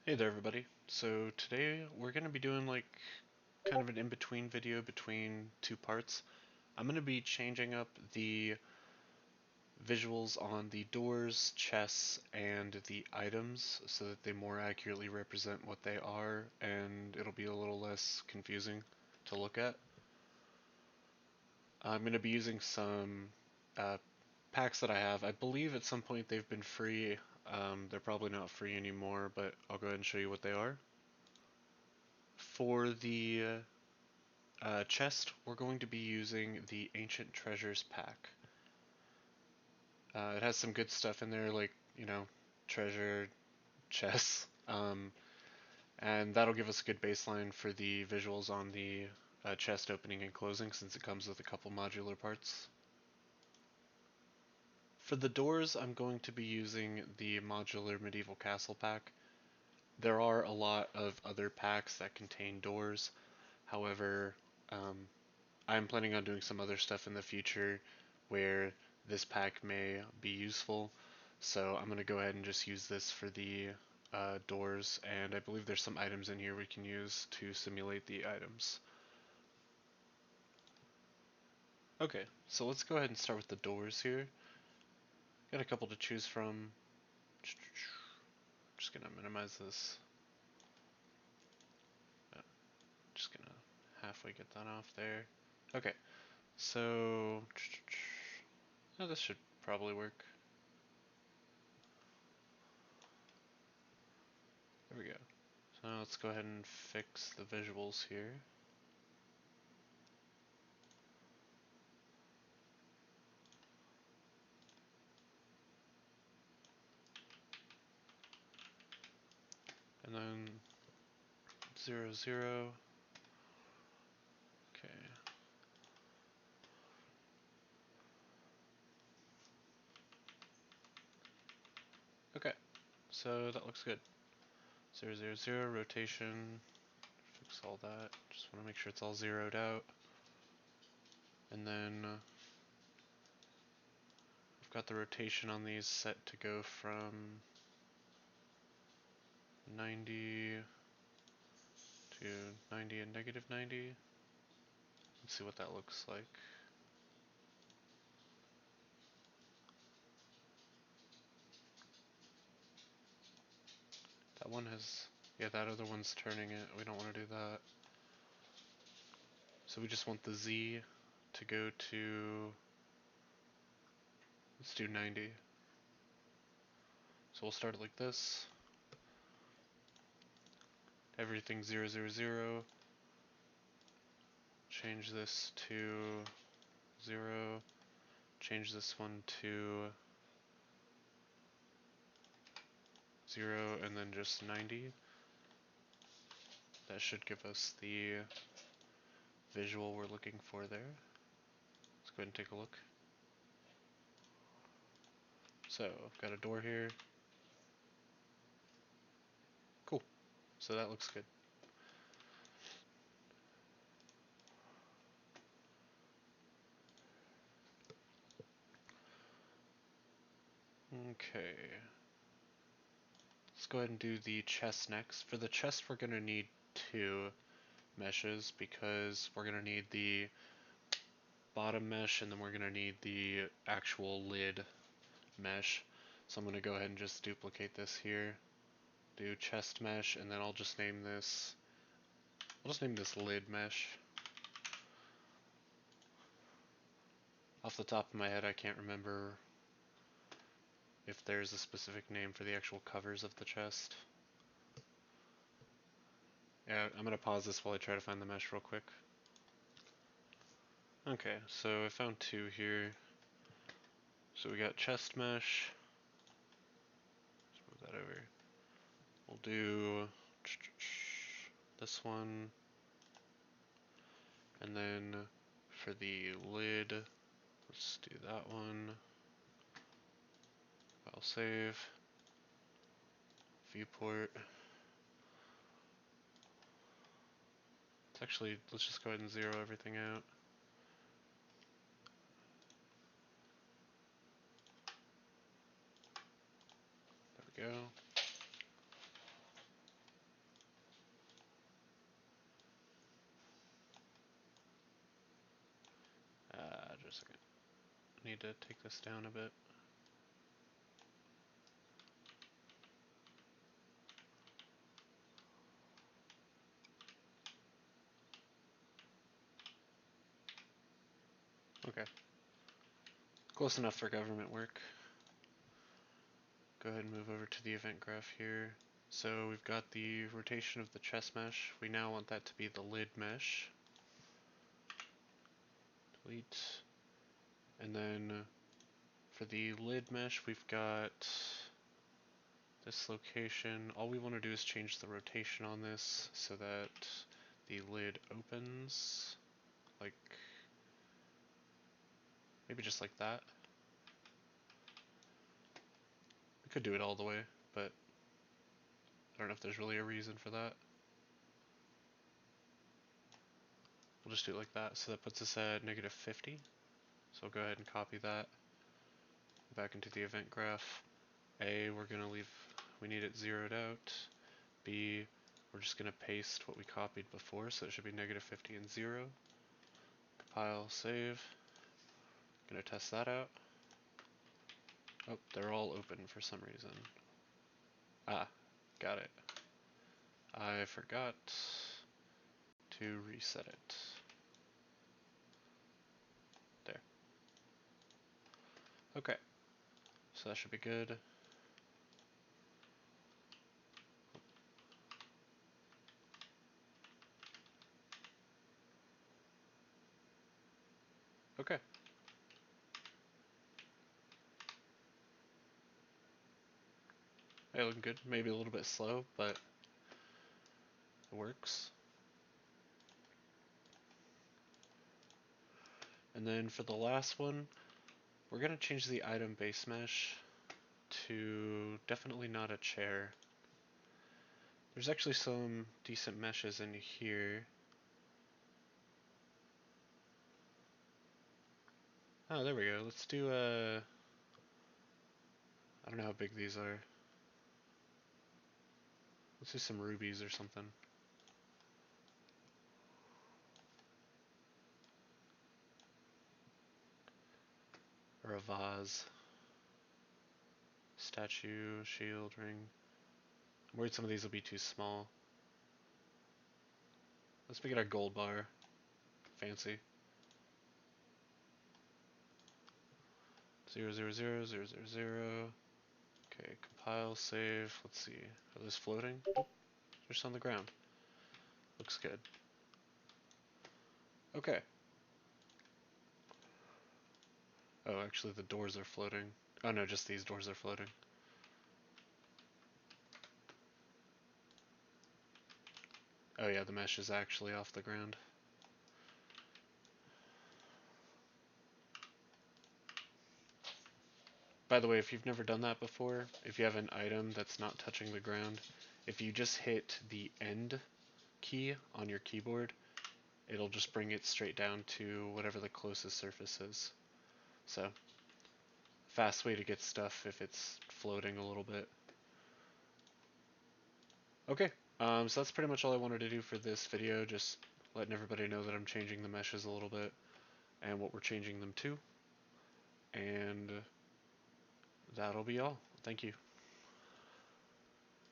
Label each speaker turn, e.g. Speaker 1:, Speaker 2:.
Speaker 1: Hey there everybody. So today we're going to be doing like kind of an in-between video between two parts. I'm going to be changing up the visuals on the doors, chests, and the items so that they more accurately represent what they are and it'll be a little less confusing to look at. I'm going to be using some uh, packs that I have. I believe at some point they've been free. They're probably not free anymore, but I'll go ahead and show you what they are. For the chest, we're going to be using the Ancient Treasures pack. It has some good stuff in there, like, treasure chests, and that'll give us a good baseline for the visuals on the chest opening and closing since it comes with a couple modular parts. For the doors, I'm going to be using the modular medieval castle pack. There are a lot of other packs that contain doors, however, um, I'm planning on doing some other stuff in the future where this pack may be useful, so I'm going to go ahead and just use this for the doors, and I believe there's some items in here we can use to simulate the items. Okay, so let's go ahead and start with the doors here. Got a couple to choose from. Just gonna minimize this. Just gonna halfway get that off there. Okay, so oh, this should probably work. There we go. So now let's go ahead and fix the visuals here. And then 0, 0. Okay. Okay. So that looks good. 0, 0, 0, rotation. Fix all that. Just want to make sure it's all zeroed out. And then I've got the rotation on these set to go from 90 to 90 and negative 90. Let's see what that looks like. That one has, yeah, that other one's turning it. We don't want to do that. So we just want the Z to go to, let's do 90. So we'll start it like this. Everything 0, 0, 0. Change this to 0. Change this one to 0 and then just 90. That should give us the visual we're looking for there. Let's go ahead and take a look. So, I've got a door here. Cool. So that looks good. Okay. Let's go ahead and do the chest next. For the chest, we're going to need two meshes because we're going to need the bottom mesh and then we're going to need the actual lid mesh. So I'm going to go ahead and just duplicate this here. Do chest mesh, and then I'll just name this lid mesh. Off the top of my head, I can't remember if there's a specific name for the actual covers of the chest. Yeah, I'm gonna pause this while I try to find the mesh real quick. Okay, so I found two here. So we got chest mesh. Let's move that over. We'll do this one. And then for the lid, let's do that one. File save. Viewport. Let's just go ahead and zero everything out. There we go. second. I need to take this down a bit. Okay. Close enough for government work. Go ahead and move over to the event graph here. So we've got the rotation of the chest mesh. We now want that to be the lid mesh. Delete. And then for the lid mesh, we've got this location. All we want to do is change the rotation on this so that the lid opens, like, maybe just like that. We could do it all the way, but I don't know if there's really a reason for that. We'll just do it like that. So that puts us at -50. So I'll go ahead and copy that back into the event graph. A, we're going to leave, we need it zeroed out. B, we're just going to paste what we copied before, so it should be -50 and 0. Compile, save. Gonna test that out. Oh, they're all open for some reason. Ah, got it. I forgot to reset it. There. Okay, so that should be good. Okay. Hey, looking good. Maybe a little bit slow, but it works. And then for the last one, we're gonna change the item base mesh to definitely not a chair. There's actually some decent meshes in here. Oh, there we go. Let's do I don't know how big these are. Let's do some rubies or something. Or a vase. Statue, shield, ring. I'm worried some of these will be too small. Let's make it a gold bar. Fancy. 0, 0, 0, 0, 0, 0. Okay, compile, save. Let's see. Are those floating? Oh, just on the ground. Looks good. Okay. Oh, actually the doors are floating. Oh no, just these doors are floating. Oh yeah, the mesh is actually off the ground. By the way, if you've never done that before, if you have an item that's not touching the ground, if you just hit the end key on your keyboard, it'll just bring it straight down to whatever the closest surface is. So, fast way to get stuff if it's floating a little bit. Okay, so that's pretty much all I wanted to do for this video, just letting everybody know that I'm changing the meshes a little bit and what we're changing them to. And that'll be all. Thank you.